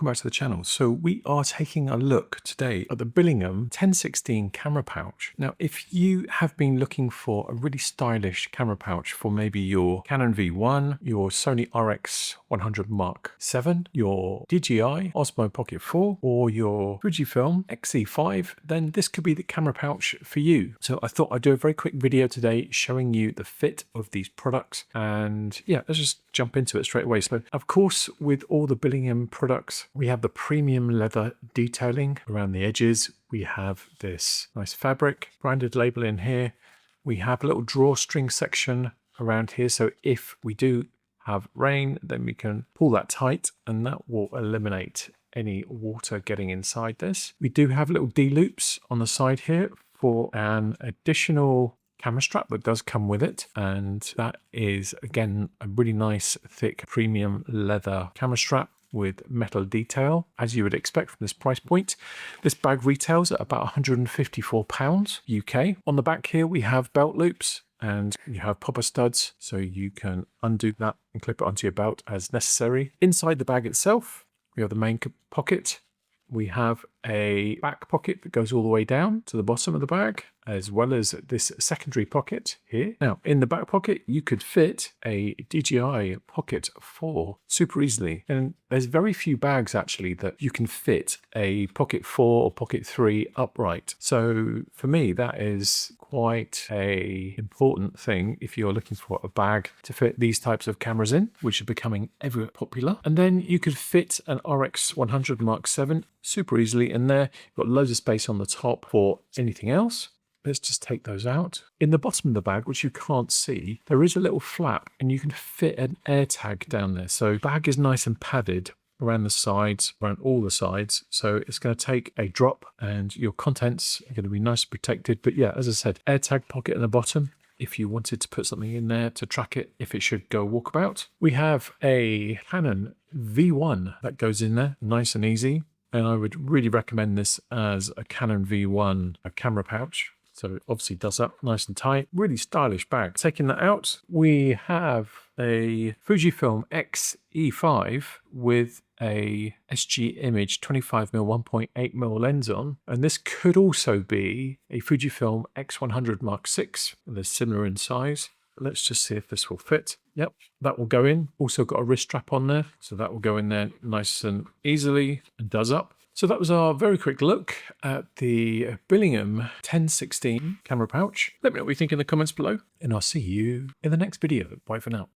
welcome back to the channel. So we are taking a look today at the Billingham TEN-16 Camera Pouch. Now, if you have been looking for a really stylish camera pouch for maybe your Canon V1, your Sony RX100 VII, your DJI Osmo Pocket 4, or your Fujifilm X-E5, then this could be the camera pouch for you. So I thought I'd do a very quick video today showing you the fit of these products. And yeah, let's just jump into it straight away. So of course, with all the Billingham products, we have the premium leather detailing around the edges. We have this nice fabric branded label in here. We have a little drawstring section around here. So if we do have rain, then we can pull that tight and that will eliminate any water getting inside this. We do have little D-loops on the side here for an additional camera strap that does come with it, and that is again a really nice thick premium leather camera strap with metal detail, as you would expect from this price point. This bag retails at about £154 UK. On the back here we have belt loops and you have popper studs, so you can undo that and clip it onto your belt as necessary. Inside the bag itself we have the main pocket. We have a back pocket that goes all the way down to the bottom of the bag, as well as this secondary pocket here. Now, in the back pocket, you could fit a DJI Pocket 4 super easily. And there's very few bags actually that you can fit a Pocket 4 or Pocket 3 upright. So for me, that is quite a important thing if you're looking for a bag to fit these types of cameras in, which are becoming ever popular. And then you could fit an RX100 VII super easily in there. You've got loads of space on the top for anything else. Let's just take those out. In the bottom of the bag, which you can't see, there is a little flap and you can fit an AirTag down there. So the bag is nice and padded around the sides, around all the sides. So it's going to take a drop and your contents are going to be nice and protected. But yeah, as I said, AirTag pocket in the bottom if you wanted to put something in there to track it if it should go walkabout. We have a Canon V1 that goes in there, nice and easy. And I would really recommend this as a Canon V1 camera pouch. So it obviously does up nice and tight, really stylish bag. Taking that out, we have a Fujifilm X-E5 with a SG image 25mm 1.8mm lens on. And this could also be a Fujifilm X100 VI. They're similar in size. Let's just see if this will fit. Yep, that will go in. Also got a wrist strap on there, so that will go in there nice and easily and does up. So that was our very quick look at the Billingham TEN-16 camera pouch. Let me know what you think in the comments below, and I'll see you in the next video. Bye for now.